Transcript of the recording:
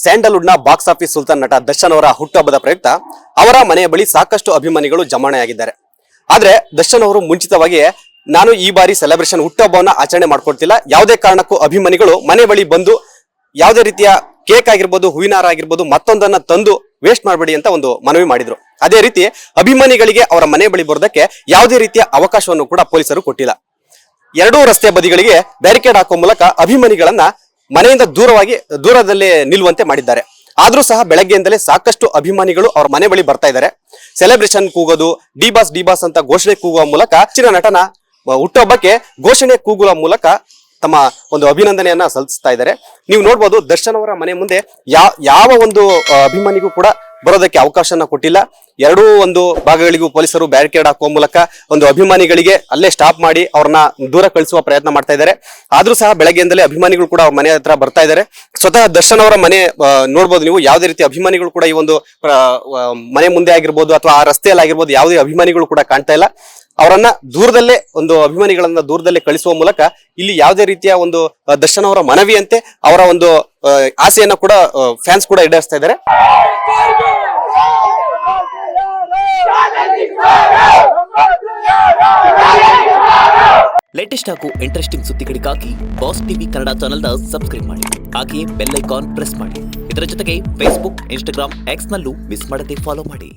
ಸ್ಯಾಂಡಲ್ವುಡ್ನ box office Sultan ನಟ ದರ್ಶನ್ ಅವರ ಹುಟ್ಟುಹಬ್ಬದ ಪ್ರಯುಕ್ತ ಅವರ ಮನೆಯ ಬಳಿ ಸಾಕಷ್ಟು ಅಭಿಮಾನಿಗಳು ಜಮಾವಣೆಯಾಗಿದ್ದಾರೆ. ಆದ್ರೆ ದರ್ಶನ್ ಅವರು ಮುಂಚಿತವಾಗಿ ನಾನು ಈ ಬಾರಿ ಸೆಲೆಬ್ರೇಷನ್ ಹುಟ್ಟುಹಬ್ಬವನ್ನ ಆಚರಣೆ ಮಾಡ್ಕೊಡ್ತಿಲ್ಲ, ಯಾವುದೇ ಕಾರಣಕ್ಕೂ ಅಭಿಮಾನಿಗಳು ಮನೆ ಬಳಿ ಬಂದು ಯಾವುದೇ ರೀತಿಯ ಕೇಕ್ ಆಗಿರ್ಬೋದು, ಹೂವಿನಾರ ಆಗಿರ್ಬೋದು, ಮತ್ತೊಂದನ್ನ ತಂದು ವೇಸ್ಟ್ ಮಾಡಬೇಡಿ ಅಂತ ಒಂದು ಮನವಿ ಮಾಡಿದ್ರು. ಅದೇ ರೀತಿ ಅಭಿಮಾನಿಗಳಿಗೆ ಅವರ ಮನೆ ಬಳಿ ಬರೋದಕ್ಕೆ ಯಾವುದೇ ರೀತಿಯ ಅವಕಾಶವನ್ನು ಕೂಡ ಪೊಲೀಸರು ಕೊಟ್ಟಿಲ್ಲ. ಎರಡೂ ರಸ್ತೆ ಬದಿಗಳಿಗೆ ಬ್ಯಾರಿಕೇಡ್ ಹಾಕುವ ಮೂಲಕ ಅಭಿಮಾನಿಗಳನ್ನ ಮನೆಯಿಂದ ದೂರದಲ್ಲಿ ನಿಲ್ಲುವಂತೆ ಮಾಡಿದ್ದಾರೆ. ಆದ್ರೂ ಸಹ ಬೆಳಗ್ಗೆಯಿಂದಲೇ ಸಾಕಷ್ಟು ಅಭಿಮಾನಿಗಳು ಅವರ ಮನೆ ಬಳಿ ಬರ್ತಾ ಇದ್ದಾರೆ. ಸೆಲೆಬ್ರೇಷನ್ ಕೂಗೋದು, ಡಿ ಬಾಸ್ ಅಂತ ಘೋಷಣೆ ಕೂಗುವ ಮೂಲಕ ಚಿನ್ನ ನಟನ ಹುಟ್ಟುಹಬ್ಬಕ್ಕೆ ಘೋಷಣೆ ಕೂಗುವ ಮೂಲಕ ತಮ್ಮ ಒಂದು ಅಭಿನಂದನೆಯನ್ನ ಸಲ್ಲಿಸ್ತಾ ಇದ್ದಾರೆ. ನೀವು ನೋಡ್ಬೋದು, ದರ್ಶನ್ ಅವರ ಮನೆ ಮುಂದೆ ಯಾವ ಒಂದು ಅಭಿಮಾನಿಗೂ ಕೂಡ ಬರೋದಕ್ಕೆ ಅವಕಾಶನ ಕೊಟ್ಟಿಲ್ಲ. ಎರಡೂ ಒಂದು ಭಾಗಗಳಿಗೂ ಪೊಲೀಸರು ಬ್ಯಾರಿಕೇಡ್ ಹಾಕುವ ಮೂಲಕ ಒಂದು ಅಭಿಮಾನಿಗಳಿಗೆ ಅಲ್ಲೇ ಸ್ಟಾಪ್ ಮಾಡಿ ಅವ್ರನ್ನ ದೂರ ಕಳಿಸುವ ಪ್ರಯತ್ನ ಮಾಡ್ತಾ ಇದ್ದಾರೆ. ಆದ್ರೂ ಸಹ ಬೆಳಗ್ಗೆಯಿಂದಲೇ ಅಭಿಮಾನಿಗಳು ಕೂಡ ಅವ್ರ ಮನೆ ಹತ್ರ ಬರ್ತಾ ಇದ್ದಾರೆ. ಸ್ವತಃ ದರ್ಶನ್ ಅವರ ಮನೆ ನೋಡ್ಬೋದು ನೀವು. ಯಾವುದೇ ರೀತಿ ಅಭಿಮಾನಿಗಳು ಕೂಡ ಈ ಒಂದು ಮನೆ ಮುಂದೆ ಆಗಿರ್ಬೋದು ಅಥವಾ ಆ ರಸ್ತೆಯಲ್ಲಿ ಆಗಿರ್ಬೋದು ಯಾವುದೇ ಅಭಿಮಾನಿಗಳು ಕೂಡ ಕಾಣ್ತಾ ಇಲ್ಲ. ಅವರನ್ನ ದೂರದಲ್ಲೇ ಒಂದು ಅಭಿಮಾನಿಗಳನ್ನ ದೂರದಲ್ಲೇ ಕಳಿಸುವ ಮೂಲಕ ಇಲ್ಲಿ ಯಾವುದೇ ರೀತಿಯ ಒಂದು ದರ್ಶನ್ ಅವರ ಮನವಿಯಂತೆ ಅವರ ಒಂದು ಆಸೆಯನ್ನ ಕೂಡ ಫ್ಯಾನ್ಸ್ ಕೂಡ ಈಡೇರಿಸ್ತಾ ಇದ್ದಾರೆ. ಲೇಟೆಸ್ಟ್ ಹಾಗೂ ಇಂಟ್ರೆಸ್ಟಿಂಗ್ ಸುದ್ದಿಗಳಿಗಾಗಿ ಬಾಸ್ ಟಿವಿ ಕನ್ನಡ ಚಾನೆಲ್ನ ಸಬ್ಸ್ಕ್ರೈಬ್ ಮಾಡಿ. ಹಾಗೆಯೇ ಬೆಲ್ ಐಕಾನ್ ಪ್ರೆಸ್ ಮಾಡಿ. ಇದರ ಜೊತೆಗೆ ಫೇಸ್ಬುಕ್, ಇನ್ಸ್ಟಾಗ್ರಾಮ್, ಎಕ್ಸ್ ನಲ್ಲೂ ಮಿಸ್ ಮಾಡದೆ ಫಾಲೋ ಮಾಡಿ.